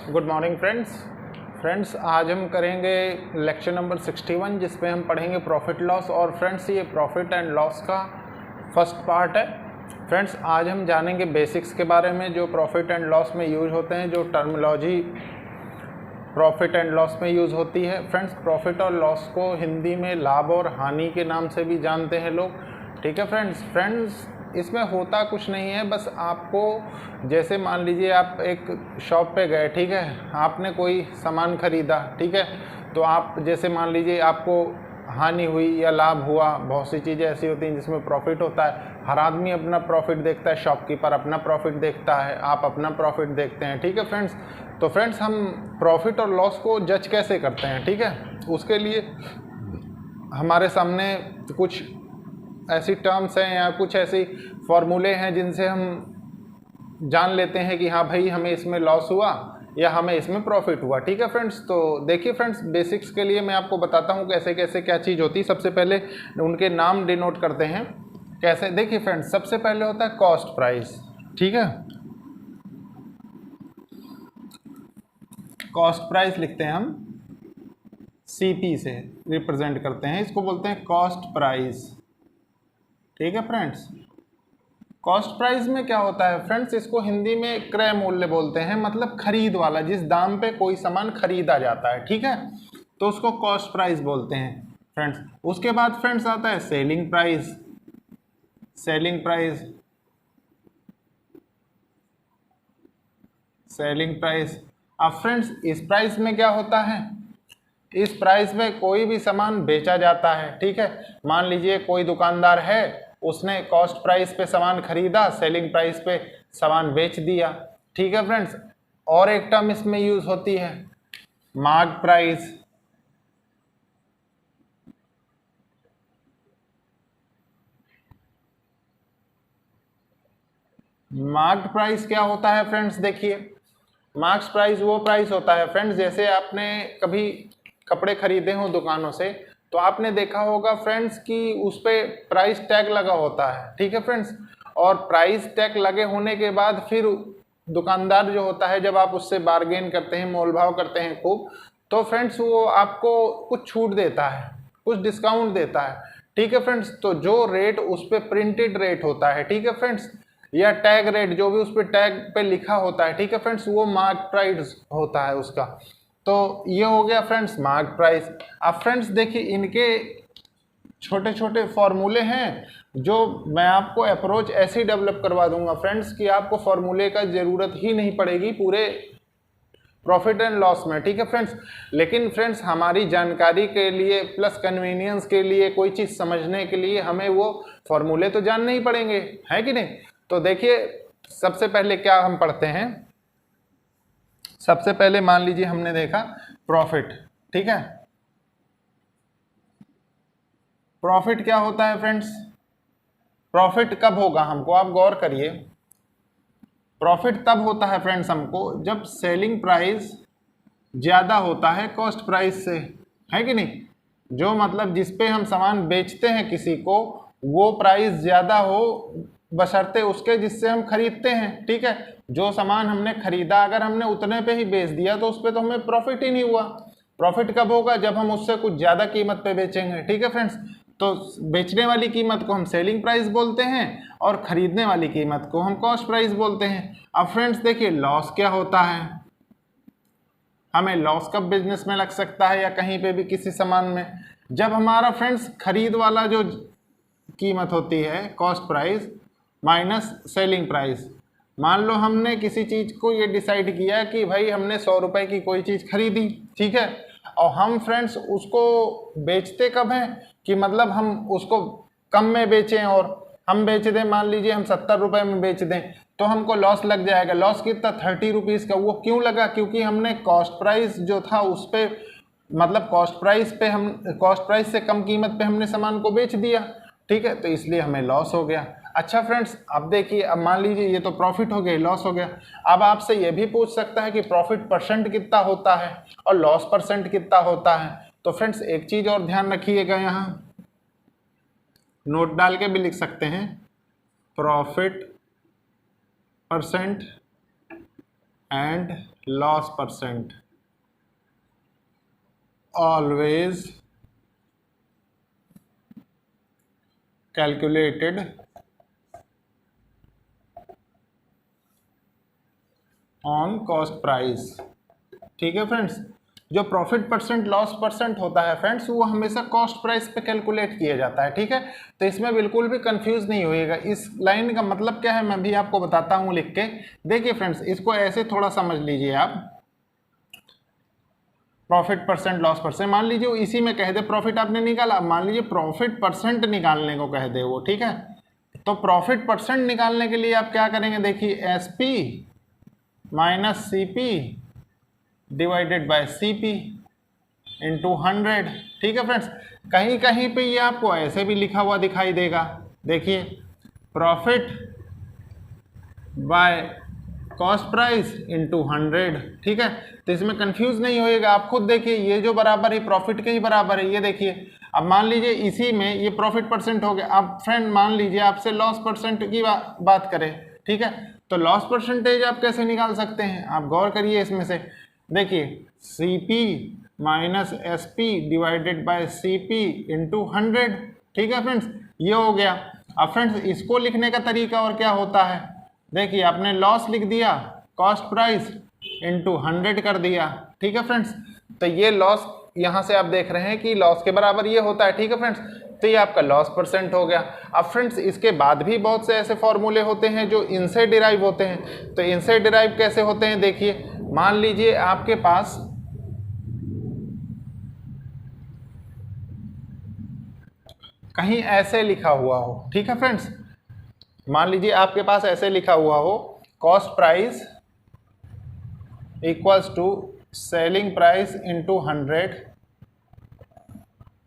Good morning friends आज हम करेंगे लेक्चर नंबर 61 जिसमें हम पढ़ेंगे प्रॉफिट लॉस। और फ्रेंड्स ये प्रॉफिट एंड लॉस का फर्स्ट पार्ट है। फ्रेंड्स आज हम जानेंगे बेसिक्स के बारे में जो प्रॉफिट एंड लॉस में यूज होते हैं, जो टर्मिनोलॉजी प्रॉफिट एंड लॉस में यूज़ होती है। फ्रेंड्स प्रॉफिट और लॉस को हिंदी में लाभ और हानि के नाम से भी जानते हैं लोग, ठीक है फ्रेंड्स इसमें होता कुछ नहीं है, बस आपको जैसे मान लीजिए आप एक शॉप पे गए, ठीक है, आपने कोई सामान खरीदा, ठीक है, तो आप जैसे मान लीजिए आपको हानि हुई या लाभ हुआ, बहुत सी चीज़ें ऐसी होती हैं जिसमें प्रॉफिट होता है। हर आदमी अपना प्रॉफिट देखता है, शॉपकीपर अपना प्रॉफिट देखता है, आप अपना प्रॉफिट देखते हैं, ठीक है फ्रेंड्स। तो फ्रेंड्स हम प्रॉफिट और लॉस को जज कैसे करते हैं, ठीक है, उसके लिए हमारे सामने कुछ ऐसी टर्म्स हैं या कुछ ऐसी फॉर्मूले हैं जिनसे हम जान लेते हैं कि हाँ भाई हमें इसमें लॉस हुआ या हमें इसमें प्रॉफिट हुआ, ठीक है फ्रेंड्स। तो देखिए फ्रेंड्स बेसिक्स के लिए मैं आपको बताता हूँ कैसे कैसे क्या चीज़ होती है। सबसे पहले उनके नाम डिनोट करते हैं कैसे। देखिए फ्रेंड्स सबसे पहले होता है कॉस्ट प्राइस, ठीक है, कॉस्ट प्राइस लिखते हैं हम, सीपी से रिप्रेजेंट करते हैं, इसको बोलते हैं कॉस्ट प्राइस, ठीक है फ्रेंड्स। कॉस्ट प्राइस में क्या होता है फ्रेंड्स, इसको हिंदी में क्रय मूल्य बोलते हैं, मतलब खरीद वाला, जिस दाम पे कोई सामान खरीदा जाता है, ठीक है, तो उसको कॉस्ट प्राइस बोलते हैं फ्रेंड्स। उसके बाद फ्रेंड्स आता है selling price, selling price, selling price. अब फ्रेंड्स इस प्राइस में क्या होता है, इस प्राइस में कोई भी सामान बेचा जाता है, ठीक है। मान लीजिए कोई दुकानदार है, उसने कॉस्ट प्राइस पे सामान खरीदा, सेलिंग प्राइस पे सामान बेच दिया, ठीक है फ्रेंड्स। और एक टर्म इसमें यूज होती है मार्क प्राइस, मार्क प्राइस क्या होता है फ्रेंड्स, देखिए मार्क्स प्राइस वो प्राइस होता है फ्रेंड्स, जैसे आपने कभी कपड़े खरीदे हो दुकानों से तो आपने देखा होगा फ्रेंड्स कि उस पर प्राइस टैग लगा होता है, ठीक है फ्रेंड्स। और प्राइस टैग लगे होने के बाद फिर दुकानदार जो होता है, जब आप उससे बार्गेन करते हैं, मोल भाव करते हैं खूब, तो फ्रेंड्स वो आपको कुछ छूट देता है, कुछ डिस्काउंट देता है, ठीक है फ्रेंड्स। तो जो रेट उस पर प्रिंटेड रेट होता है, ठीक है फ्रेंड्स, या टैग रेट जो भी उस पर टैग पे लिखा होता है, ठीक है फ्रेंड्स, वो मार्क प्राइस होता है उसका। तो ये हो गया फ्रेंड्स मार्क प्राइस। अब फ्रेंड्स देखिए इनके छोटे छोटे फॉर्मूले हैं जो मैं आपको अप्रोच ऐसे ही डेवलप करवा दूंगा फ्रेंड्स कि आपको फॉर्मूले का ज़रूरत ही नहीं पड़ेगी पूरे प्रॉफिट एंड लॉस में, ठीक है फ्रेंड्स। लेकिन फ्रेंड्स हमारी जानकारी के लिए प्लस कन्वीनियंस के लिए, कोई चीज़ समझने के लिए हमें वो फॉर्मूले तो जानने ही पड़ेंगे, है कि नहीं। तो देखिए सबसे पहले क्या हम पढ़ते हैं, सबसे पहले मान लीजिए हमने देखा प्रॉफिट, ठीक है। प्रॉफिट क्या होता है फ्रेंड्स, प्रॉफिट कब होगा हमको, आप गौर करिए, प्रॉफिट तब होता है फ्रेंड्स हमको जब सेलिंग प्राइस ज़्यादा होता है कॉस्ट प्राइस से, है कि नहीं। जो मतलब जिस पे हम सामान बेचते हैं किसी को, वो प्राइस ज़्यादा हो बशर्ते उसके जिससे हम खरीदते हैं, ठीक है। जो सामान हमने खरीदा अगर हमने उतने पे ही बेच दिया तो उस पर तो हमें प्रॉफिट ही नहीं हुआ। प्रॉफिट कब होगा, जब हम उससे कुछ ज़्यादा कीमत पे बेचेंगे, ठीक है फ्रेंड्स। तो बेचने वाली कीमत को हम सेलिंग प्राइस बोलते हैं और खरीदने वाली कीमत को हम कॉस्ट प्राइस बोलते हैं। अब फ्रेंड्स देखिए लॉस क्या होता है, हमें लॉस कब बिजनेस में लग सकता है या कहीं पे भी किसी सामान में, जब हमारा फ्रेंड्स खरीद वाला जो कीमत होती है cost price minus selling price. मान लो हमने किसी चीज़ को ये डिसाइड किया कि भाई हमने 100 रुपये की कोई चीज़ खरीदी, ठीक है, और हम फ्रेंड्स उसको बेचते कब हैं कि मतलब हम उसको कम में बेचें, और हम बेच दें, मान लीजिए हम 70 रुपये में बेच दें, तो हमको लॉस लग जाएगा। लॉस कितना, 30 रुपीज़ का। वो क्यों लगा, क्योंकि हमने कॉस्ट प्राइस जो था उस पर, मतलब कॉस्ट प्राइस पे हम, कॉस्ट प्राइस से कम कीमत पे हमने सामान को बेच दिया, ठीक है, तो इसलिए हमें लॉस हो गया। अच्छा फ्रेंड्स अब देखिए, अब मान लीजिए ये तो प्रॉफिट हो गया, लॉस हो गया। अब आपसे ये भी पूछ सकता है कि प्रॉफिट परसेंट कितना होता है और लॉस परसेंट कितना होता है। तो फ्रेंड्स एक चीज़ और ध्यान रखिएगा, यहाँ नोट डाल के भी लिख सकते हैं, profit percent and loss percent always calculated on cost price। ठीक है फ्रेंड्स, जो प्रॉफिट परसेंट लॉस परसेंट होता है फ्रेंड्स वो हमेशा कॉस्ट प्राइस पे कैलकुलेट किया जाता है। ठीक है, तो इसमें बिल्कुल भी कंफ्यूज नहीं होइएगा। इस लाइन का मतलब क्या है मैं भी आपको बताता हूँ लिख के। देखिए फ्रेंड्स, इसको ऐसे थोड़ा समझ लीजिए आप, प्रॉफिट परसेंट लॉस परसेंट, मान लीजिए वो इसी में कह दे प्रॉफिट आपने निकाला, मान लीजिए प्रॉफिट परसेंट निकालने को कह दे वो। ठीक है, तो प्रॉफिट परसेंट निकालने के लिए आप क्या करेंगे, देखिए SP minus CP divided by CP into 100। ठीक है फ्रेंड्स, कहीं कहीं पे ये आपको ऐसे भी लिखा हुआ दिखाई देगा, देखिए profit by cost price into 100। ठीक है, तो इसमें कंफ्यूज नहीं होएगा। आप खुद देखिए, ये जो बराबर है प्रॉफिट के ही बराबर है, ये देखिए। अब मान लीजिए इसी में ये प्रॉफिट परसेंट हो गया। अब फ्रेंड मान लीजिए आपसे लॉस परसेंट की बात करें, ठीक है, तो लॉस परसेंटेज आप कैसे निकाल सकते हैं, आप गौर करिए इसमें से। देखिए CP minus SP divided by CP into 100। ठीक है फ्रेंड्स, ये हो गया। अब फ्रेंड्स इसको लिखने का तरीका और क्या होता है, देखिए आपने लॉस लिख दिया, कॉस्ट प्राइस इंटू 100 कर दिया। ठीक है फ्रेंड्स, तो ये लॉस यहाँ से आप देख रहे हैं कि लॉस के बराबर ये होता है। ठीक है फ्रेंड्स, तो ये आपका लॉस परसेंट हो गया। अब फ्रेंड्स इसके बाद भी बहुत से ऐसे फॉर्मूले होते हैं जो इनसे डिराइव होते हैं। तो इनसे डिराइव कैसे होते हैं, देखिए मान लीजिए आपके पास कहीं ऐसे लिखा हुआ हो। ठीक है फ्रेंड्स, मान लीजिए आपके पास ऐसे लिखा हुआ हो, cost price equals to selling price into 100।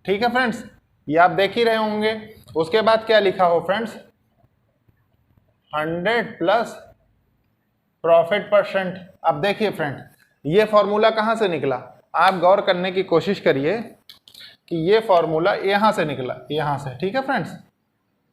ठीक है फ्रेंड्स, ये आप देख ही रहे होंगे। उसके बाद क्या लिखा हो फ्रेंड्स, 100 प्लस प्रॉफिट परसेंट। अब देखिए फ्रेंड, ये फॉर्मूला कहाँ से निकला, आप गौर करने की कोशिश करिए कि ये फॉर्मूला यहाँ से निकला, यहाँ से। ठीक है फ्रेंड्स,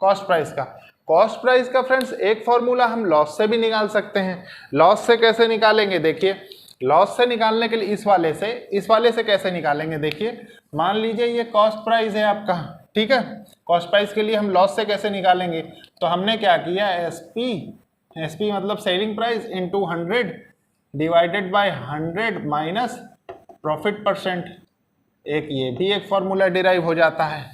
कॉस्ट प्राइस का फ्रेंड्स एक फॉर्मूला हम लॉस से भी निकाल सकते हैं। लॉस से कैसे निकालेंगे, देखिए लॉस से निकालने के लिए इस वाले से कैसे निकालेंगे, देखिए मान लीजिए ये कॉस्ट प्राइस है आपका। ठीक है, कॉस्ट प्राइस के लिए हम लॉस से कैसे निकालेंगे, तो हमने क्या किया, एसपी मतलब selling price into 100 divided by 100 minus profit percent. एक ये भी एक फॉर्मूला डिराइव हो जाता है।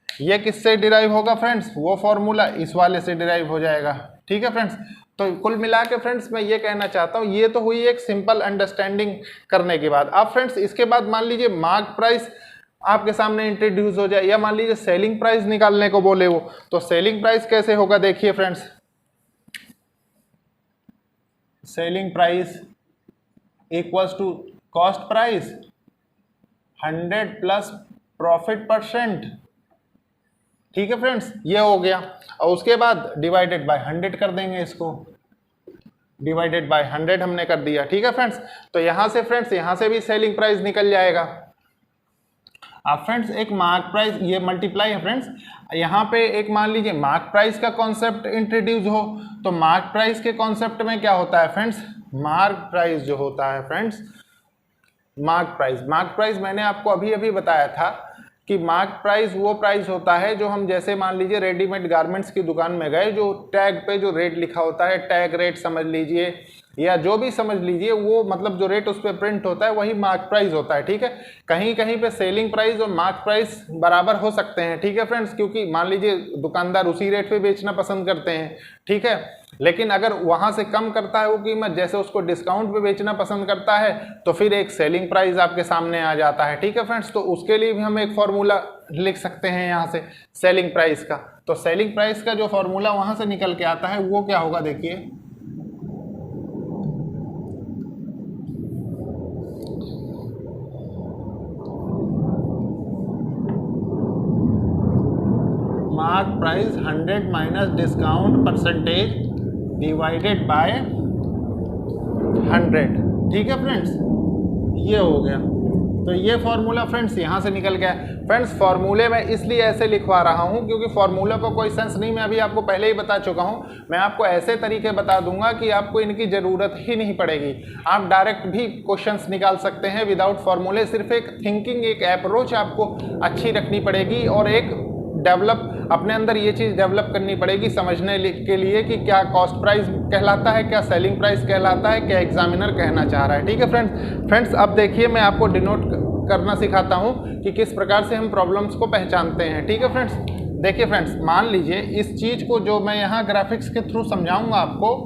ये किससे डिराइव होगा फ्रेंड्स, वो फॉर्मूला इस वाले से डिराइव हो जाएगा। ठीक है फ्रेंड्स, तो कुल मिला के फ्रेंड्स मैं ये कहना चाहता हूँ, ये तो हुई एक सिंपल अंडरस्टैंडिंग करने के बाद। अब फ्रेंड्स इसके बाद मान लीजिए मार्क प्राइस आपके सामने इंट्रोड्यूस हो जाए, या मान लीजिए सेलिंग प्राइस निकालने को बोले वो, तो सेलिंग प्राइस कैसे होगा, देखिए friends selling price equals to cost price 100 plus profit percent. ठीक है फ्रेंड्स, ये हो गया। और उसके बाद डिवाइडेड बाय 100 कर देंगे, इसको डिवाइडेड बाय 100 हमने कर दिया। ठीक है फ्रेंड्स, तो यहाँ से फ्रेंड्स यहाँ से भी सेलिंग प्राइस निकल जाएगा। अब फ्रेंड्स एक मार्क प्राइस, ये मल्टीप्लाई है फ्रेंड्स, यहाँ पे एक मान लीजिए मार्क प्राइस का कॉन्सेप्ट इंट्रोड्यूस हो, तो मार्क प्राइस के कॉन्सेप्ट में क्या होता है फ्रेंड्स, मार्क प्राइस जो होता है फ्रेंड्स, मार्क प्राइस मैंने आपको अभी बताया था कि मार्क प्राइस वो प्राइस होता है जो हम, जैसे मान लीजिए रेडीमेड गारमेंट्स की दुकान में गए, जो टैग पे जो रेट लिखा होता है, टैग रेट समझ लीजिए या जो भी समझ लीजिए, वो मतलब जो रेट उस पर प्रिंट होता है वही मार्क प्राइस होता है। ठीक है, कहीं कहीं पे सेलिंग प्राइस और मार्क प्राइस बराबर हो सकते हैं। ठीक है फ्रेंड्स, क्योंकि मान लीजिए दुकानदार उसी रेट पे बेचना पसंद करते हैं। ठीक है, लेकिन अगर वहाँ से कम करता है वो कीमत, जैसे उसको डिस्काउंट पे बेचना पसंद करता है, तो फिर एक सेलिंग प्राइस आपके सामने आ जाता है। ठीक है फ्रेंड्स, तो उसके लिए भी हम एक फॉर्मूला लिख सकते हैं यहाँ से सेलिंग प्राइस का। तो सेलिंग प्राइस का जो फॉर्मूला वहाँ से निकल के आता है वो क्या होगा, देखिए mark price 100 minus discount percentage divided by 100। ठीक है फ्रेंड्स, ये हो गया। तो ये फार्मूला फ्रेंड्स यहाँ से निकल गया। फ्रेंड्स फार्मूले में इसलिए ऐसे लिखवा रहा हूँ क्योंकि फार्मूला का कोई सेंस नहीं, मैं अभी आपको पहले ही बता चुका हूँ। मैं आपको ऐसे तरीके बता दूंगा कि आपको इनकी ज़रूरत ही नहीं पड़ेगी, आप डायरेक्ट भी क्वेश्चंस निकाल सकते हैं विदाउट फार्मूले। सिर्फ एक थिंकिंग, एक अप्रोच आपको अच्छी रखनी पड़ेगी और एक डेवलप अपने अंदर ये चीज़ डेवलप करनी पड़ेगी समझने के लिए कि क्या कॉस्ट प्राइस कहलाता है, क्या सेलिंग प्राइस कहलाता है, क्या एग्जामिनर कहना चाह रहा है। ठीक है फ्रेंड्स अब देखिए मैं आपको डिनोट करना सिखाता हूँ कि किस प्रकार से हम प्रॉब्लम्स को पहचानते हैं। ठीक है फ्रेंड्स, देखिए फ्रेंड्स मान लीजिए इस चीज़ को जो मैं यहाँ ग्राफिक्स के थ्रू समझाऊँगा आपको,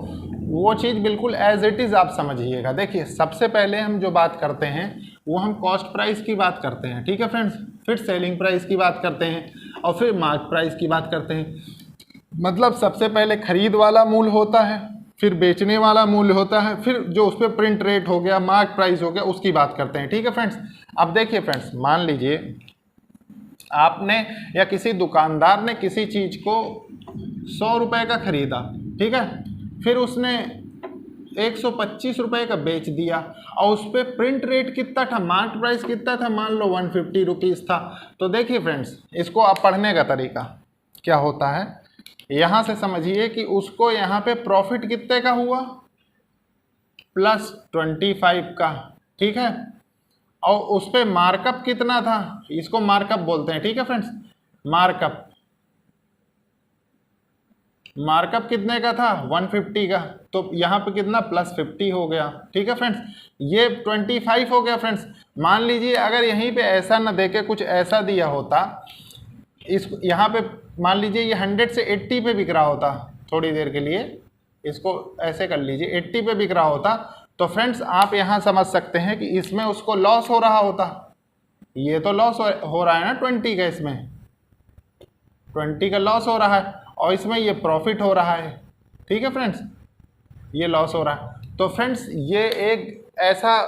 वो चीज़ बिल्कुल एज इट इज़ आप समझिएगा। देखिए सबसे पहले हम जो बात करते हैं वो हम कॉस्ट प्राइस की बात करते हैं। ठीक है फ्रेंड्स, फिर सेलिंग प्राइस की बात करते हैं और फिर मार्क प्राइस की बात करते हैं। मतलब सबसे पहले खरीद वाला मूल्य होता है, फिर बेचने वाला मूल्य होता है, फिर जो उस पर प्रिंट रेट हो गया, मार्क प्राइस हो गया, उसकी बात करते हैं। ठीक है फ्रेंड्स, अब देखिए फ्रेंड्स मान लीजिए आपने या किसी दुकानदार ने किसी चीज़ को 100 रुपये का खरीदा, ठीक है, फिर उसने 125 रुपये का बेच दिया और उस पर प्रिंट रेट कितना था, मार्क प्राइस कितना था, मान लो 150 रुपीज़ था। तो देखिए फ्रेंड्स इसको आप पढ़ने का तरीका क्या होता है, यहाँ से समझिए कि उसको यहाँ पे प्रॉफिट कितने का हुआ, +25 का। ठीक है, और उस पर मार्कअप कितना था, इसको मार्कअप बोलते हैं। ठीक है फ्रेंड्स, मार्कअप कितने का था, 150 का, तो यहाँ पे कितना +50 हो गया। ठीक है फ्रेंड्स, ये 25 हो गया। फ्रेंड्स मान लीजिए अगर यहीं पे ऐसा ना देके कुछ ऐसा दिया होता, इस यहाँ पे मान लीजिए ये 100 से 80 पे बिक रहा होता, थोड़ी देर के लिए इसको ऐसे कर लीजिए, 80 पे बिक रहा होता, तो फ्रेंड्स आप यहाँ समझ सकते हैं कि इसमें उसको लॉस हो रहा होता। ये तो लॉस हो रहा है ना 20 का, इसमें 20 का लॉस हो रहा है और इसमें ये प्रॉफिट हो रहा है। ठीक है फ्रेंड्स, ये लॉस हो रहा है। तो फ्रेंड्स ये एक ऐसा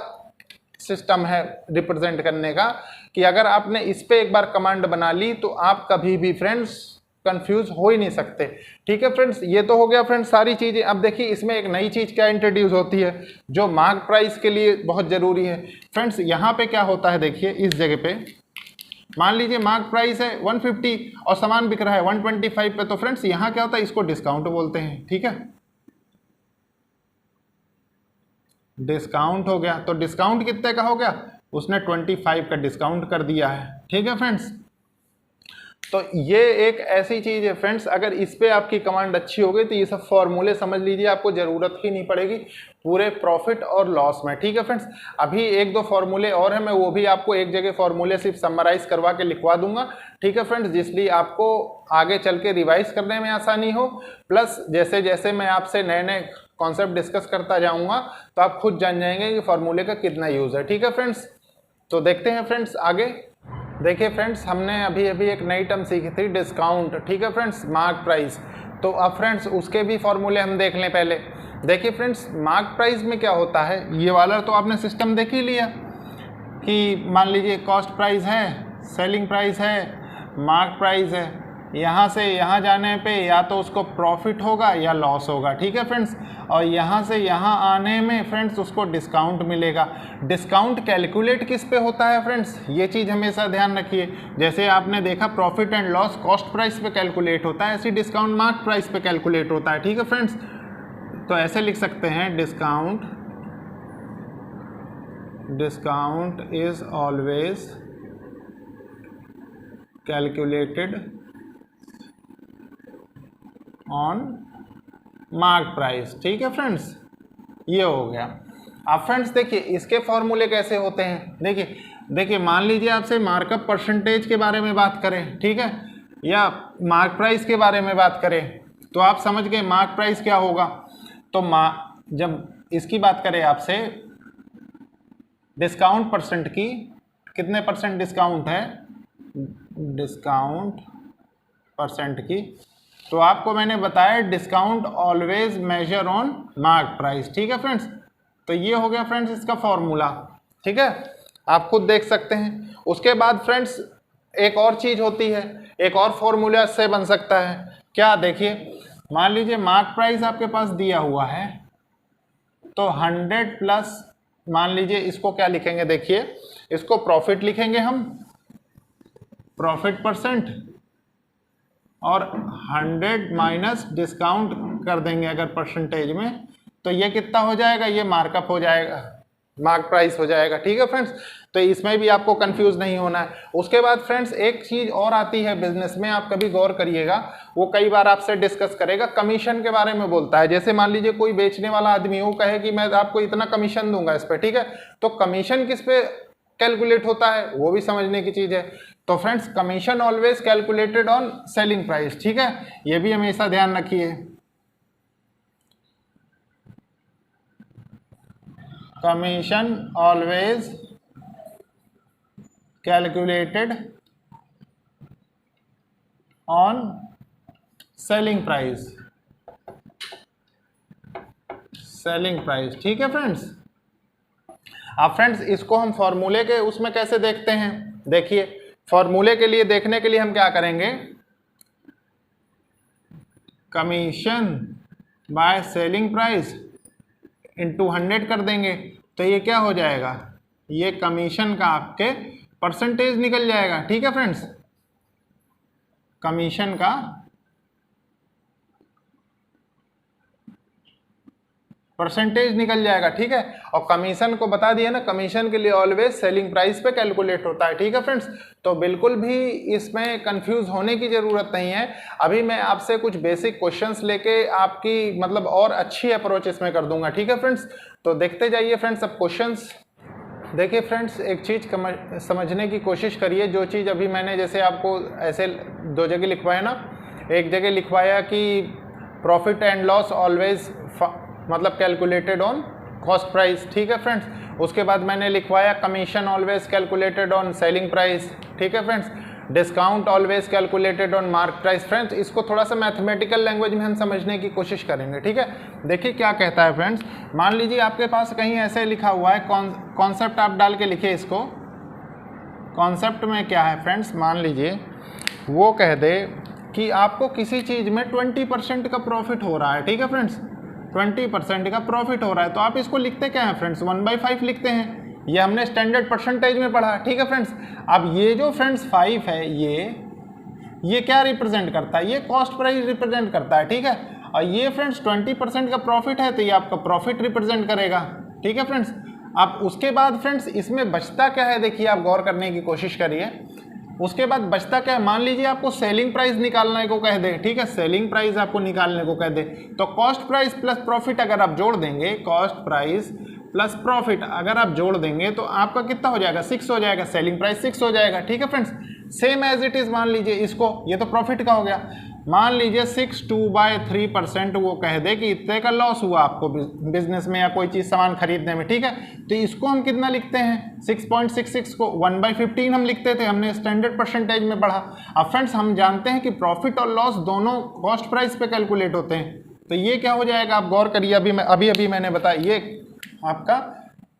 सिस्टम है रिप्रेजेंट करने का कि अगर आपने इस पे एक बार कमांड बना ली तो आप कभी भी फ्रेंड्स कंफ्यूज हो ही नहीं सकते। ठीक है फ्रेंड्स, ये तो हो गया फ्रेंड्स सारी चीज़ें। अब देखिए इसमें एक नई चीज़ क्या इंट्रोड्यूस होती है जो मार्क प्राइस के लिए बहुत ज़रूरी है। फ्रेंड्स यहाँ पे क्या होता है, देखिए इस जगह पे मान लीजिए मार्क प्राइस है 150 और सामान बिक रहा है 125 पे, तो फ्रेंड्स यहाँ क्या होता है, इसको डिस्काउंट बोलते हैं। ठीक है, डिस्काउंट हो गया, तो डिस्काउंट कितने का हो गया, उसने 25 का डिस्काउंट कर दिया है। ठीक है फ्रेंड्स, तो ये एक ऐसी चीज़ है फ्रेंड्स, अगर इस पे आपकी कमांड अच्छी हो गई तो ये सब फॉर्मूले समझ लीजिए, आपको ज़रूरत ही नहीं पड़ेगी पूरे प्रॉफिट और लॉस में। ठीक है फ्रेंड्स, अभी एक दो फॉर्मूले और हैं, मैं वो भी आपको एक जगह फॉर्मूले सिर्फ समराइज करवा के लिखवा दूंगा। ठीक है फ्रेंड्स, जिसलिए आपको आगे चल के रिवाइज करने में आसानी हो, प्लस जैसे जैसे मैं आपसे नए नए कॉन्सेप्ट डिस्कस करता जाऊँगा तो आप खुद जान जाएंगे कि फॉर्मूले का कितना यूज़ है। ठीक है फ्रेंड्स, तो देखते हैं फ्रेंड्स आगे। देखिए फ्रेंड्स हमने अभी एक नई टर्म सीखी थी, डिस्काउंट। ठीक है फ्रेंड्स, मार्क प्राइस। तो अब फ्रेंड्स उसके भी फॉर्मूले हम देख लें पहले। देखिए फ्रेंड्स मार्क प्राइस में क्या होता है, ये वाला तो आपने सिस्टम देख ही लिया कि मान लीजिए कॉस्ट प्राइस है, सेलिंग प्राइस है, मार्क प्राइस है, यहाँ से यहाँ जाने पे या तो उसको प्रॉफिट होगा या लॉस होगा। ठीक है फ्रेंड्स, और यहाँ से यहाँ आने में फ्रेंड्स उसको डिस्काउंट मिलेगा। डिस्काउंट कैलकुलेट किस पे होता है फ्रेंड्स, ये चीज़ हमेशा ध्यान रखिए। जैसे आपने देखा profit and loss cost price पे कैलकुलेट होता है, ऐसी डिस्काउंट मार्क प्राइस पे कैलकुलेट होता है। ठीक है फ्रेंड्स, तो ऐसे लिख सकते हैं, discount is always calculated on mark price. ठीक है फ्रेंड्स, ये हो गया। अब फ्रेंड्स देखिए इसके फॉर्मूले कैसे होते हैं। देखिए मान लीजिए आपसे मार्कअप परसेंटेज के बारे में बात करें, ठीक है, या मार्क प्राइस के बारे में बात करें, तो आप समझ गए मार्क प्राइस क्या होगा। तो जब इसकी बात करें आपसे डिस्काउंट परसेंट की, कितने परसेंट डिस्काउंट है, डिस्काउंट परसेंट की, तो आपको मैंने बताया discount always major on mark price. ठीक है फ्रेंड्स, तो ये हो गया फ्रेंड्स इसका फॉर्मूला। ठीक है, आप खुद देख सकते हैं। उसके बाद फ्रेंड्स एक और चीज़ होती है, एक और फॉर्मूला से बन सकता है। क्या, देखिए मान लीजिए मार्क प्राइस आपके पास दिया हुआ है, तो 100 + मान लीजिए इसको क्या लिखेंगे, देखिए इसको प्रॉफिट लिखेंगे हम, प्रॉफिट परसेंट, और 100 माइनस डिस्काउंट कर देंगे अगर परसेंटेज में, तो ये कितना हो जाएगा, ये मार्कअप हो जाएगा, मार्क प्राइस हो जाएगा। ठीक है फ्रेंड्स, तो इसमें भी आपको कंफ्यूज नहीं होना है। उसके बाद फ्रेंड्स एक चीज और आती है बिजनेस में, आप कभी गौर करिएगा, वो कई बार आपसे डिस्कस करेगा, कमीशन के बारे में बोलता है। जैसे मान लीजिए कोई बेचने वाला आदमी वो कहे कि मैं आपको इतना कमीशन दूंगा इस पे, ठीक है, तो कमीशन किस पे कैलकुलेट होता है वो भी समझने की चीज है। तो friends commission always calculated on selling price, ठीक है, ये भी हमेशा ध्यान रखिए। Commission always calculated on selling price, selling price, ठीक है फ्रेंड्स। अब फ्रेंड्स इसको हम फॉर्मूले के उसमें कैसे देखते हैं, देखिए फॉर्मूले के लिए देखने के लिए हम क्या करेंगे, commission by selling price into 100 कर देंगे, तो ये क्या हो जाएगा, ये कमीशन का आपके परसेंटेज निकल जाएगा। ठीक है फ्रेंड्स, कमीशन का परसेंटेज निकल जाएगा। ठीक है, और कमीशन को बता दिया ना, कमीशन के लिए ऑलवेज सेलिंग प्राइस पे कैलकुलेट होता है। ठीक है फ्रेंड्स, तो बिल्कुल भी इसमें कंफ्यूज होने की जरूरत नहीं है। अभी मैं आपसे कुछ बेसिक क्वेश्चंस लेके आपकी मतलब और अच्छी अप्रोच इसमें कर दूंगा। ठीक है फ्रेंड्स, तो देखते जाइए फ्रेंड्स अब क्वेश्चंस। देखिए फ्रेंड्स एक चीज समझने की कोशिश करिए, जो चीज़ अभी मैंने जैसे आपको ऐसे दो जगह लिखवाया ना, एक जगह लिखवाया कि प्रॉफिट एंड लॉस ऑलवेज मतलब कैलकुलेटेड ऑन कॉस्ट प्राइस। ठीक है फ्रेंड्स, उसके बाद मैंने लिखवाया commission always calculated on selling price. ठीक है friends, discount always calculated on mark price. Friends इसको थोड़ा सा मैथमेटिकल लैंग्वेज में हम समझने की कोशिश करेंगे। ठीक है, देखिए क्या कहता है फ्रेंड्स, मान लीजिए आपके पास कहीं ऐसे लिखा हुआ है, कॉन्सेप्ट आप डाल के लिखिए इसको। कॉन्सेप्ट में क्या है फ्रेंड्स, मान लीजिए वो कह दे कि आपको किसी चीज़ में 20% का प्रॉफिट हो रहा है। ठीक है फ्रेंड्स, 20% का प्रॉफिट हो रहा है, तो आप इसको लिखते क्या है फ्रेंड्स, 1/5 लिखते हैं। ये हमने स्टैंडर्ड परसेंटेज में पढ़ा। ठीक है फ्रेंड्स, अब ये जो फ्रेंड्स 5 है, ये क्या रिप्रेजेंट करता है, ये कॉस्ट प्राइस रिप्रेजेंट करता है। ठीक है, और ये फ्रेंड्स 20% का प्रॉफिट है, तो ये आपका प्रॉफिट रिप्रेजेंट करेगा। ठीक है फ्रेंड्स, अब उसके बाद फ्रेंड्स इसमें बचता क्या है, देखिए आप गौर करने की कोशिश करिए। उसके बाद बचता क्या है, मान लीजिए आपको सेलिंग प्राइस निकालने को कह दे। ठीक है, सेलिंग प्राइस आपको निकालने को कह दे, तो कॉस्ट प्राइस प्लस प्रॉफिट अगर आप जोड़ देंगे, कॉस्ट प्राइस प्लस प्रॉफिट अगर आप जोड़ देंगे तो आपका कितना हो जाएगा, 6 हो जाएगा, सेलिंग प्राइस 6 हो जाएगा। ठीक है friends, same as it is मान लीजिए इसको, ये तो प्रॉफिट का हो गया, मान लीजिए 62/3% वो कह दे कि इतने का लॉस हुआ आपको बिजनेस में या कोई चीज़ सामान खरीदने में। ठीक है, तो इसको हम कितना लिखते हैं, 6.66 को 1/15 हम लिखते थे, हमने स्टैंडर्ड परसेंटेज में पढ़ा। अब फ्रेंड्स हम जानते हैं कि प्रॉफिट और लॉस दोनों कॉस्ट प्राइस पे कैलकुलेट होते हैं, तो ये क्या हो जाएगा, आप गौर करिए, अभी मैंने बताया, ये आपका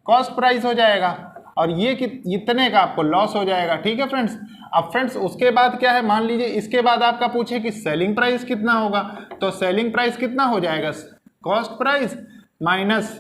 कॉस्ट प्राइस हो जाएगा और ये इतने का आपको लॉस हो जाएगा। ठीक है फ्रेंड्स, अब फ्रेंड्स उसके बाद क्या है, मान लीजिए इसके बाद आपका पूछे कि सेलिंग प्राइस कितना होगा, तो सेलिंग प्राइस कितना हो जाएगा, कॉस्ट प्राइस माइनस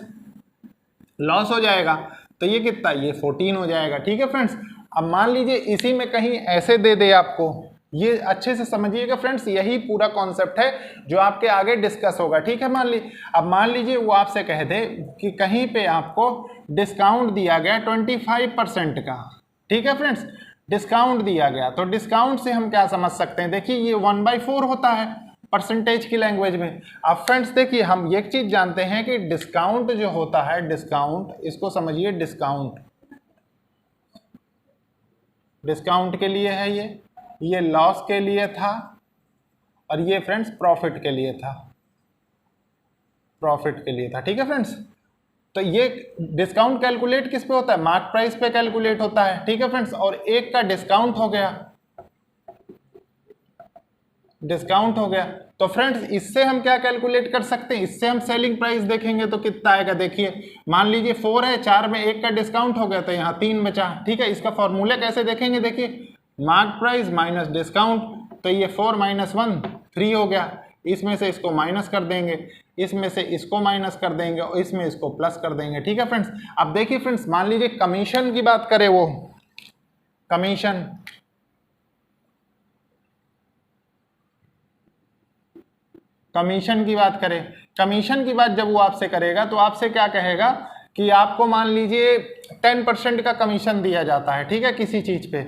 लॉस हो जाएगा, तो ये कितना, ये 14 हो जाएगा। ठीक है फ्रेंड्स, अब मान लीजिए इसी में कहीं ऐसे दे दे आपको, ये अच्छे से समझिएगा फ्रेंड्स, यही पूरा कॉन्सेप्ट है जो आपके आगे डिस्कस होगा। ठीक है, मान लीजिए वो आपसे कह दे कि कहीं पे आपको डिस्काउंट दिया गया 25% का। ठीक है फ्रेंड्स, डिस्काउंट दिया गया, तो डिस्काउंट से हम क्या समझ सकते हैं, देखिए ये 1/4 होता है परसेंटेज की लैंग्वेज में। अब फ्रेंड्स देखिए हम एक चीज जानते हैं कि डिस्काउंट जो होता है, डिस्काउंट, इसको समझिए, डिस्काउंट के लिए है, ये लॉस के लिए था, और ये फ्रेंड्स प्रॉफिट के लिए था, प्रॉफिट के लिए था। ठीक है फ्रेंड्स, तो ये डिस्काउंट कैलकुलेट किस पे होता है, मार्क प्राइस पे कैलकुलेट होता है। ठीक है फ्रेंड्स, और एक का डिस्काउंट हो गया, डिस्काउंट हो गया, तो फ्रेंड्स इससे हम क्या कैलकुलेट कर सकते हैं, इससे हम सेलिंग प्राइस देखेंगे तो कितना आएगा, देखिए मान लीजिए 4 है, 4 में एक का डिस्काउंट हो गया तो यहाँ 3 बचा। ठीक है, इसका फॉर्मूला कैसे देखेंगे, देखिए मार्क प्राइस माइनस डिस्काउंट, तो ये 4 - 1 3 हो गया, इसमें से इसको माइनस कर देंगे, इसमें से इसको माइनस कर देंगे और इसमें इसको प्लस कर देंगे। ठीक है फ्रेंड्स। अब देखिए फ्रेंड्स, मान लीजिए कमीशन की बात करें, वो कमीशन की बात करें, कमीशन की बात जब वो आपसे करेगा तो आपसे क्या कहेगा कि आपको मान लीजिए 10% का कमीशन दिया जाता है, ठीक है, किसी चीज पे।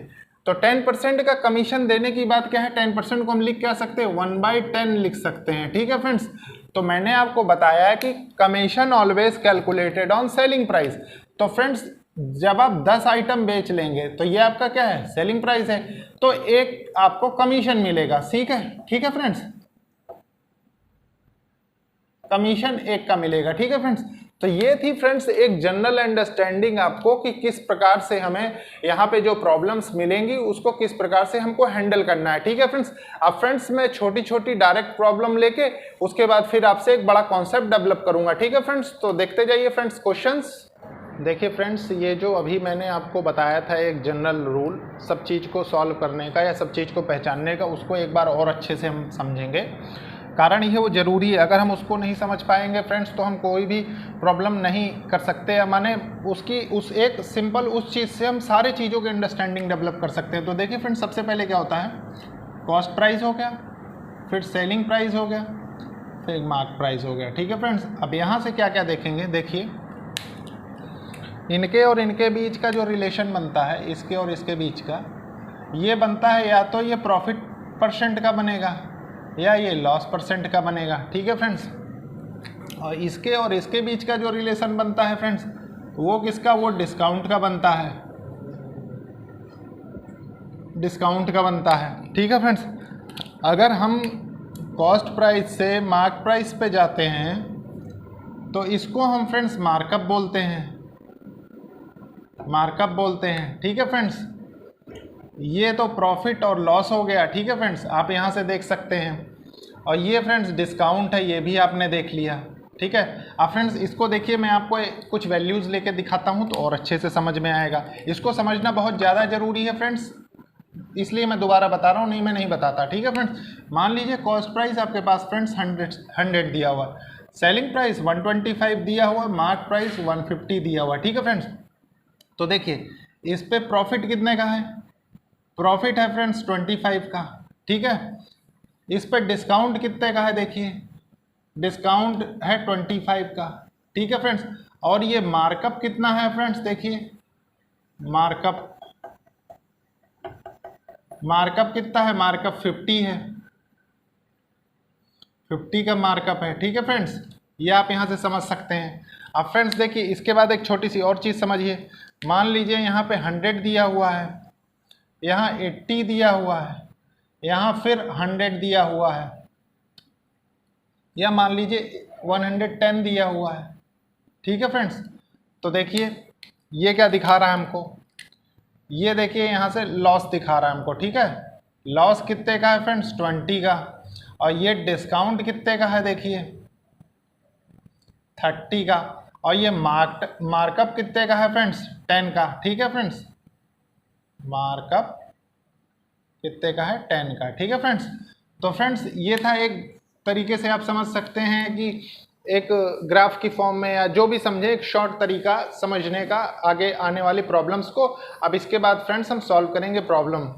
तो 10% का कमीशन देने की बात क्या है, 10% को हम लिख क्या सकते हैं, 1/10 लिख सकते हैं। ठीक है फ्रेंड्स। तो मैंने आपको बताया है कि commission always calculated on selling price. तो फ्रेंड्स, जब आप 10 आइटम बेच लेंगे तो ये आपका क्या है, सेलिंग प्राइस है, तो एक आपको कमीशन मिलेगा। ठीक है फ्रेंड्स, कमीशन एक का मिलेगा। ठीक है फ्रेंड्स। तो ये थी फ्रेंड्स एक जनरल अंडरस्टैंडिंग आपको कि किस प्रकार से हमें यहाँ पे जो प्रॉब्लम्स मिलेंगी उसको किस प्रकार से हमको हैंडल करना है। ठीक है फ्रेंड्स। अब फ्रेंड्स मैं छोटी छोटी डायरेक्ट प्रॉब्लम लेके उसके बाद फिर आपसे एक बड़ा कॉन्सेप्ट डेवलप करूंगा। ठीक है फ्रेंड्स। तो देखते जाइए फ्रेंड्स क्वेश्चंस। देखिए फ्रेंड्स, ये जो अभी मैंने आपको बताया था एक जनरल रूल सब चीज़ को सॉल्व करने का या सब चीज़ को पहचानने का, उसको एक बार और अच्छे से हम समझेंगे। कारण ये वो ज़रूरी है, अगर हम उसको नहीं समझ पाएंगे फ्रेंड्स तो हम कोई भी प्रॉब्लम नहीं कर सकते, या माने उसकी उस एक सिंपल उस चीज़ से हम सारे चीज़ों की अंडरस्टैंडिंग डेवलप कर सकते हैं। तो देखिए फ्रेंड्स, सबसे पहले क्या होता है, कॉस्ट प्राइस हो गया, फिर सेलिंग प्राइस हो गया, फिर मार्क प्राइस हो गया। ठीक है फ्रेंड्स। अब यहाँ से क्या क्या देखेंगे, देखिए इनके और इनके बीच का जो रिलेशन बनता है, इसके और इसके बीच का, ये बनता है या तो ये प्रॉफिट परसेंट का बनेगा या ये लॉस परसेंट का बनेगा। ठीक है फ्रेंड्स। और इसके बीच का जो रिलेशन बनता है फ्रेंड्स, वो किसका, वो डिस्काउंट का बनता है, डिस्काउंट का बनता है। ठीक है फ्रेंड्स। अगर हम कॉस्ट प्राइस से मार्क प्राइस पे जाते हैं तो इसको हम फ्रेंड्स मार्कअप बोलते हैं, मार्कअप बोलते हैं। ठीक है फ्रेंड्स। ये तो प्रॉफिट और लॉस हो गया। ठीक है फ्रेंड्स, आप यहाँ से देख सकते हैं। और ये फ्रेंड्स डिस्काउंट है, ये भी आपने देख लिया। ठीक है। अब फ्रेंड्स इसको देखिए, मैं आपको कुछ वैल्यूज़ लेके दिखाता हूँ तो और अच्छे से समझ में आएगा। इसको समझना बहुत ज़्यादा ज़रूरी है फ्रेंड्स, इसलिए मैं दोबारा बता रहा हूँ, नहीं मैं नहीं बताता। ठीक है फ्रेंड्स। मान लीजिए कॉस्ट प्राइस आपके पास फ्रेंड्स 100 दिया हुआ, सेलिंग प्राइस 125 दिया हुआ, मार्क प्राइस 150 दिया हुआ। ठीक है फ्रेंड्स। तो देखिए इस पे प्रॉफिट कितने का है, प्रॉफिट है फ्रेंड्स 25 का। ठीक है। इस पे डिस्काउंट कितने का है, देखिए डिस्काउंट है 25 का। ठीक है फ्रेंड्स। और ये मार्कअप कितना है फ्रेंड्स, देखिए मार्कअप कितना है, मार्कअप 50 है, 50 का मार्कअप है। ठीक है फ्रेंड्स, ये आप यहाँ से समझ सकते हैं। अब फ्रेंड्स देखिए इसके बाद एक छोटी सी और चीज़ समझिए। मान लीजिए यहाँ पे 100 दिया हुआ है, यहाँ 80 दिया हुआ है, यहाँ फिर 100 दिया हुआ है, या मान लीजिए 110 दिया हुआ है। ठीक है फ्रेंड्स। तो देखिए ये क्या दिखा रहा है हमको, ये देखिए यहाँ से लॉस दिखा रहा है हमको। ठीक है। लॉस कितने का है फ्रेंड्स, 20 का। और ये डिस्काउंट कितने का है, देखिए 30 का। और ये मार्कअप कितने का है फ्रेंड्स, 10 का। ठीक है फ्रेंड्स, मार्कअप कितने का है, 10 का। ठीक है फ्रेंड्स। तो फ्रेंड्स ये था, एक तरीके से आप समझ सकते हैं कि एक ग्राफ की फॉर्म में या जो भी समझे, एक शॉर्ट तरीका समझने का आगे आने वाली प्रॉब्लम्स को। अब इसके बाद फ्रेंड्स हम सॉल्व करेंगे प्रॉब्लम।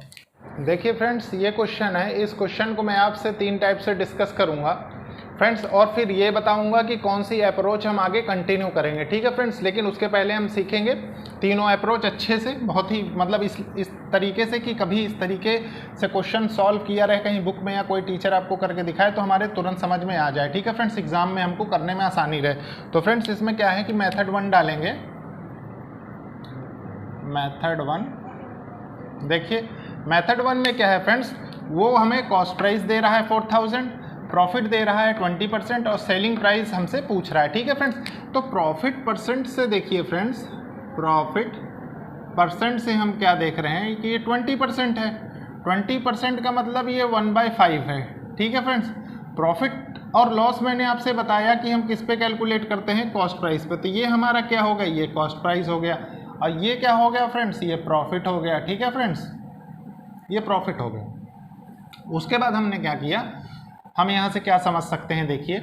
देखिए फ्रेंड्स ये क्वेश्चन है, इस क्वेश्चन को मैं आपसे 3 टाइप से डिस्कस करूंगा फ्रेंड्स, और फिर ये बताऊंगा कि कौन सी अप्रोच हम आगे कंटिन्यू करेंगे। ठीक है फ्रेंड्स। लेकिन उसके पहले हम सीखेंगे तीनों अप्रोच अच्छे से, बहुत ही मतलब इस तरीके से कि कभी इस तरीके से क्वेश्चन सॉल्व किया रहे कहीं बुक में या कोई टीचर आपको करके दिखाए तो हमारे तुरंत समझ में आ जाए। ठीक है फ्रेंड्स, एग्जाम में हमको करने में आसानी रहे। तो फ्रेंड्स इसमें क्या है कि मेथड 1 डालेंगे, मेथड 1। देखिए मेथड 1 में क्या है फ्रेंड्स, वो हमें कॉस्ट प्राइस दे रहा है 4000, प्रॉफिट दे रहा है 20% और सेलिंग प्राइस हमसे पूछ रहा है। ठीक है फ्रेंड्स। तो प्रॉफिट परसेंट से देखिए फ्रेंड्स, प्रॉफिट परसेंट से हम क्या देख रहे हैं कि ये 20% है। 20% का मतलब ये 1/5 है। ठीक है फ्रेंड्स। प्रॉफिट और लॉस मैंने आपसे बताया कि हम किस पे कैलकुलेट करते हैं, कॉस्ट प्राइस पे। तो ये हमारा क्या हो गया, ये कॉस्ट प्राइस हो गया, और ये क्या हो गया फ्रेंड्स, ये प्रॉफिट हो गया। ठीक है फ्रेंड्स, ये प्रॉफिट हो गया। उसके बाद हमने क्या किया, हम यहाँ से क्या समझ सकते हैं, देखिए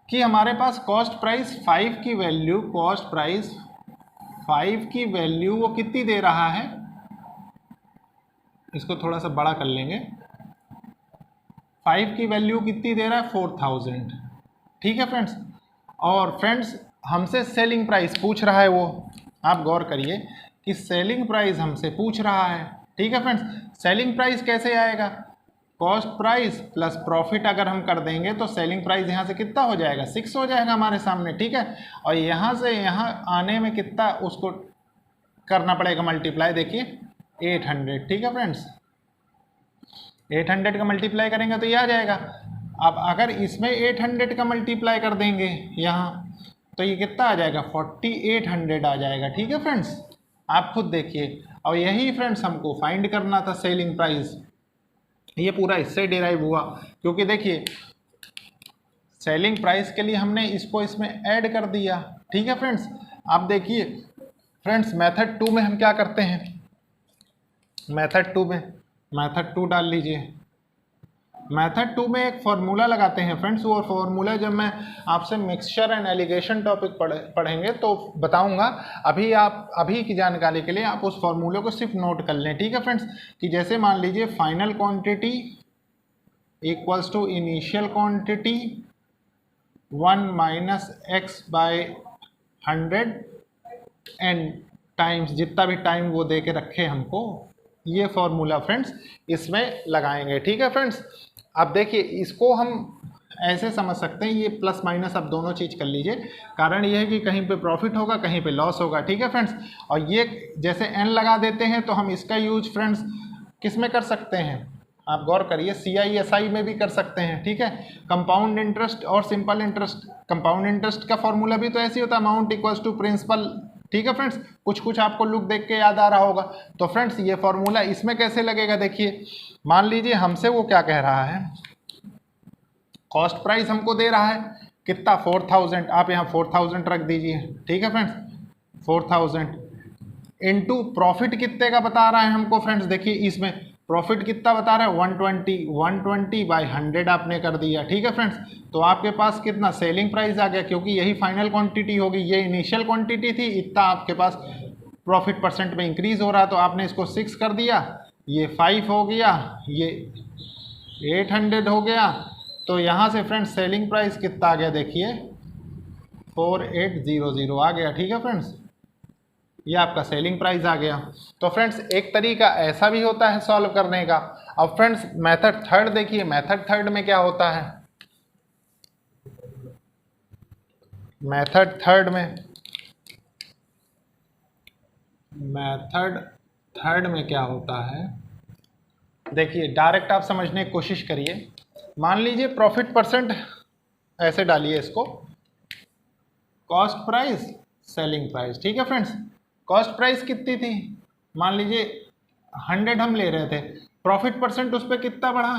कि हमारे पास कॉस्ट प्राइस 5 की वैल्यू, कॉस्ट प्राइस 5 की वैल्यू वो कितनी दे रहा है, इसको थोड़ा सा बड़ा कर लेंगे, 5 की वैल्यू कितनी दे रहा है, 4000। ठीक है फ्रेंड्स। और फ्रेंड्स हमसे सेलिंग प्राइस पूछ रहा है वो, आप गौर करिए कि सेलिंग प्राइस हमसे पूछ रहा है। ठीक है फ्रेंड्स, सेलिंग प्राइस कैसे आएगा, कॉस्ट प्राइस प्लस प्रॉफिट अगर हम कर देंगे तो सेलिंग प्राइस यहाँ से कितना हो जाएगा, 6 हो जाएगा हमारे सामने। ठीक है, और यहाँ से यहाँ आने में कितना उसको करना पड़ेगा मल्टीप्लाई, देखिए 800। ठीक है फ्रेंड्स, 800 का मल्टीप्लाई करेंगे तो ये आ जाएगा। अब अगर इसमें 800 का मल्टीप्लाई कर देंगे यहाँ तो ये कितना आ जाएगा, 4800 आ जाएगा। ठीक है फ्रेंड्स, आप खुद देखिए। और यही फ्रेंड्स हमको फाइंड करना था सेलिंग प्राइस, ये पूरा इससे डिराइव हुआ, क्योंकि देखिए सेलिंग प्राइस के लिए हमने इसको इसमें ऐड कर दिया। ठीक है फ्रेंड्स, आप देखिए फ्रेंड्स मेथड 2 में हम क्या करते हैं, मेथड 2 में, मेथड 2 डाल लीजिए। मेथड 2 में एक फार्मूला लगाते हैं फ्रेंड्स, वो फार्मूला जब मैं आपसे मिक्सचर एंड एलिगेशन टॉपिक पढ़ेंगे तो बताऊंगा। अभी आप अभी की जानकारी के लिए आप उस फार्मूले को सिर्फ नोट कर लें। ठीक है फ्रेंड्स, कि जैसे मान लीजिए final quantity equals to initial quantity 1 minus X by 100 and times जितना भी टाइम वो दे के रखे हमको, ये फॉर्मूला फ्रेंड्स इसमें लगाएंगे। ठीक है फ्रेंड्स, अब देखिए इसको हम ऐसे समझ सकते हैं, ये प्लस माइनस आप दोनों चीज़ कर लीजिए, कारण ये है कि कहीं पे प्रॉफिट होगा कहीं पे लॉस होगा। ठीक है फ्रेंड्स, और ये जैसे एन लगा देते हैं तो हम इसका यूज फ्रेंड्स किस में कर सकते हैं, आप गौर करिए, CISI में भी कर सकते हैं। ठीक है, कंपाउंड इंटरेस्ट और सिंपल इंटरेस्ट, कंपाउंड इंटरेस्ट का फॉर्मूला भी तो ऐसे ही होता है, अमाउंट इक्वल्स टू प्रिंसिपल। ठीक है फ्रेंड्स, कुछ आपको लुक देख के याद आ रहा होगा। तो फ्रेंड्स ये फॉर्मूला इसमें कैसे लगेगा, देखिए मान लीजिए हमसे वो क्या कह रहा है, कॉस्ट प्राइस हमको दे रहा है कितना, 4000, आप यहाँ 4000 रख दीजिए। ठीक है फ्रेंड्स, 4000 इनटू प्रॉफिट कितने का बता रहा है हमको फ्रेंड्स, देखिए इसमें प्रॉफिट कितना बता रहा है, 120 बाई 100 आपने कर दिया। ठीक है फ्रेंड्स, तो आपके पास कितना सेलिंग प्राइस आ गया, क्योंकि यही फाइनल क्वांटिटी होगी, ये इनिशियल क्वांटिटी थी, इतना आपके पास प्रॉफिट परसेंट में इंक्रीज हो रहा है, तो आपने इसको 6 कर दिया, ये 5 हो गया, ये 800 हो गया। तो यहाँ से फ्रेंड्स सेलिंग प्राइस कितना आ गया, देखिए 4800 आ गया। ठीक है फ्रेंड्स, ये आपका सेलिंग प्राइस आ गया। तो फ्रेंड्स एक तरीका ऐसा भी होता है सॉल्व करने का। अब फ्रेंड्स मेथड थर्ड देखिए, मेथड थर्ड में क्या होता है, मेथड थर्ड में क्या होता है, देखिए डायरेक्ट आप समझने की कोशिश करिए। मान लीजिए प्रॉफिट परसेंट ऐसे डालिए इसको, कॉस्ट प्राइस सेलिंग प्राइस। ठीक है फ्रेंड्स, कॉस्ट प्राइस कितनी थी, मान लीजिए 100 हम ले रहे थे, प्रॉफिट परसेंट उस पर कितना बढ़ा,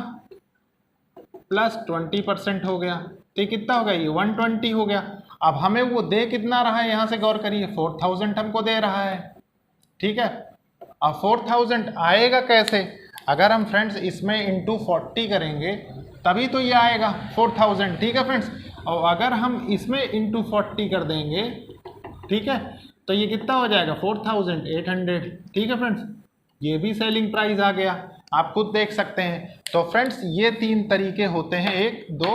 प्लस 20% हो गया, तो ये कितना हो गया, ये 120 हो गया। अब हमें वो दे कितना रहा है, यहाँ से गौर करिए, 4000 हमको दे रहा है। ठीक है, अब 4000 आएगा कैसे, अगर हम फ्रेंड्स इसमें इंटू 40 करेंगे तभी तो ये आएगा 4000। ठीक है फ्रेंड्स, और अगर हम इसमें इंटू 40 कर देंगे, ठीक है, तो ये कितना हो जाएगा 4800। ठीक है फ्रेंड्स, ये भी सेलिंग प्राइस आ गया, आप खुद देख सकते हैं। तो फ्रेंड्स ये 3 तरीके होते हैं, 1 2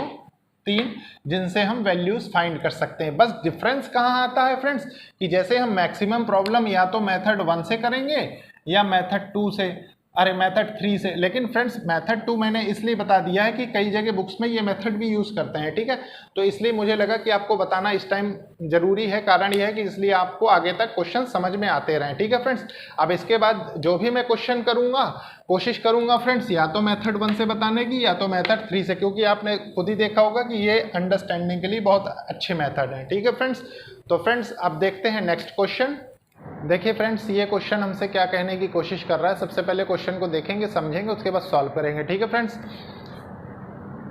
3, जिनसे हम वैल्यूज फाइंड कर सकते हैं। बस डिफरेंस कहाँ आता है फ्रेंड्स, कि जैसे हम मैक्सिमम प्रॉब्लम या तो मेथड 1 से करेंगे या मेथड 2 से, मेथड 3 से। लेकिन फ्रेंड्स मेथड 2 मैंने इसलिए बता दिया है कि कई जगह बुक्स में ये मेथड भी यूज़ करते हैं। ठीक है, तो इसलिए मुझे लगा कि आपको बताना इस टाइम ज़रूरी है, कारण यह है कि इसलिए आपको आगे तक क्वेश्चन समझ में आते रहें। ठीक है फ्रेंड्स, अब इसके बाद जो भी मैं क्वेश्चन करूँगा कोशिश करूँगा फ्रेंड्स या तो मेथड 1 से बताने की या तो मेथड 3 से, क्योंकि आपने खुद ही देखा होगा कि ये अंडरस्टैंडिंग के लिए बहुत अच्छे मेथड हैं। ठीक है फ्रेंड्स, तो फ्रेंड्स अब देखते हैं नेक्स्ट क्वेश्चन। देखिए फ्रेंड्स ये क्वेश्चन हमसे क्या कहने की कोशिश कर रहा है, सबसे पहले क्वेश्चन को देखेंगे समझेंगे उसके बाद सॉल्व करेंगे। ठीक है फ्रेंड्स,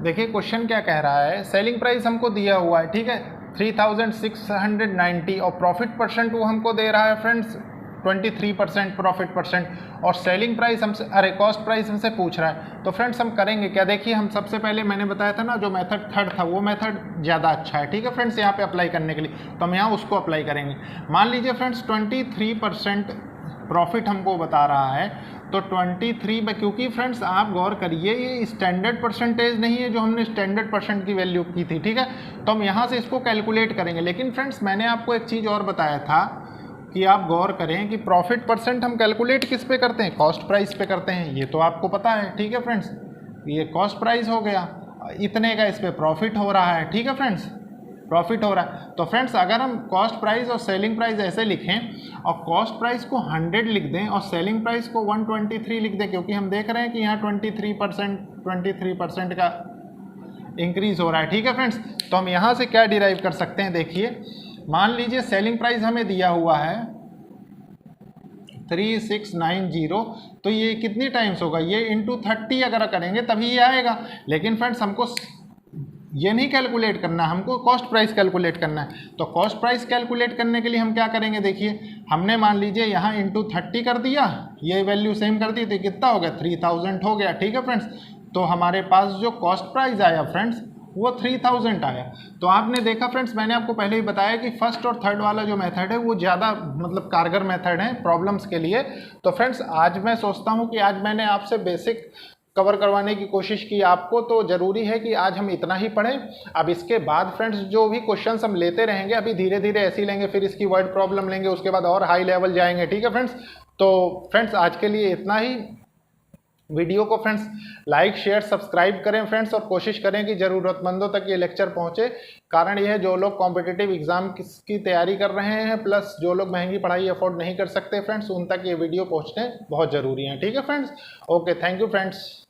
देखिए क्वेश्चन क्या कह रहा है, सेलिंग प्राइस हमको दिया हुआ है, ठीक है 3690, और प्रॉफिट परसेंट वो हमको दे रहा है फ्रेंड्स 23% प्रॉफिट परसेंट, और सेलिंग प्राइस हमसे, अरे कॉस्ट प्राइस हमसे पूछ रहा है। तो फ्रेंड्स हम करेंगे क्या, देखिए हम सबसे पहले मैंने बताया था ना जो मेथड थर्ड था वो मेथड ज़्यादा अच्छा है, ठीक है फ्रेंड्स, यहाँ पे अप्लाई करने के लिए, तो हम यहाँ उसको अप्लाई करेंगे। मान लीजिए फ्रेंड्स 23% प्रॉफिट हमको बता रहा है, तो 23 में, क्योंकि फ्रेंड्स आप गौर करिए ये स्टैंडर्ड परसेंटेज नहीं है जो हमने स्टैंडर्ड परसेंट की वैल्यू की थी, ठीक है, तो हम यहाँ से इसको कैलकुलेट करेंगे। लेकिन फ्रेंड्स मैंने आपको एक चीज़ और बताया था कि आप गौर करें कि प्रॉफिट परसेंट हम कैलकुलेट किस पे करते हैं, कॉस्ट प्राइस पे करते हैं, ये तो आपको पता है, ठीक है फ्रेंड्स, ये कॉस्ट प्राइस हो गया, इतने का इस पे प्रॉफिट हो रहा है, ठीक है फ्रेंड्स, प्रॉफिट हो रहा है। तो फ्रेंड्स अगर हम कॉस्ट प्राइस और सेलिंग प्राइस ऐसे लिखें और कॉस्ट प्राइस को 100 लिख दें और सेलिंग प्राइस को 123 लिख दें, क्योंकि हम देख रहे हैं कि यहाँ 23% का इंक्रीज हो रहा है, ठीक है फ्रेंड्स, तो हम यहाँ से क्या डिराइव कर सकते हैं, देखिए मान लीजिए सेलिंग प्राइस हमें दिया हुआ है 3690, तो ये कितनी टाइम्स होगा, ये इंटू 30 अगर करेंगे तभी ये आएगा। लेकिन फ्रेंड्स हमको ये नहीं कैलकुलेट करना, हमको कॉस्ट प्राइस कैलकुलेट करना है। तो कॉस्ट प्राइस कैलकुलेट करने के लिए हम क्या करेंगे, देखिए हमने मान लीजिए यहाँ इंटू 30 कर दिया, ये वैल्यू सेम कर दी, तो कितना हो गया 3000 हो गया, ठीक है फ्रेंड्स। तो हमारे पास जो कॉस्ट प्राइस आया फ्रेंड्स वो 3000 आया। तो आपने देखा फ्रेंड्स, मैंने आपको पहले ही बताया कि फर्स्ट और थर्ड वाला जो मेथड है वो ज़्यादा मतलब कारगर मेथड है प्रॉब्लम्स के लिए। तो फ्रेंड्स आज मैं सोचता हूँ कि आज मैंने आपसे बेसिक कवर करवाने की कोशिश की आपको, तो ज़रूरी है कि आज हम इतना ही पढ़ें। अब इसके बाद फ्रेंड्स जो भी क्वेश्चंस हम लेते रहेंगे, अभी धीरे धीरे ऐसे ही लेंगे, फिर इसकी वर्ड प्रॉब्लम लेंगे, उसके बाद और हाई लेवल जाएंगे, ठीक है फ्रेंड्स। तो फ्रेंड्स आज के लिए इतना ही। वीडियो को फ्रेंड्स लाइक शेयर सब्सक्राइब करें फ्रेंड्स, और कोशिश करें कि ज़रूरतमंदों तक ये लेक्चर पहुंचे। कारण यह है जो लोग कॉम्पिटिटिव एग्जाम की तैयारी कर रहे हैं प्लस जो लोग महंगी पढ़ाई अफोर्ड नहीं कर सकते फ्रेंड्स, उन तक ये वीडियो पहुंचने बहुत ज़रूरी है, ठीक है friends. Okay, thank you friends.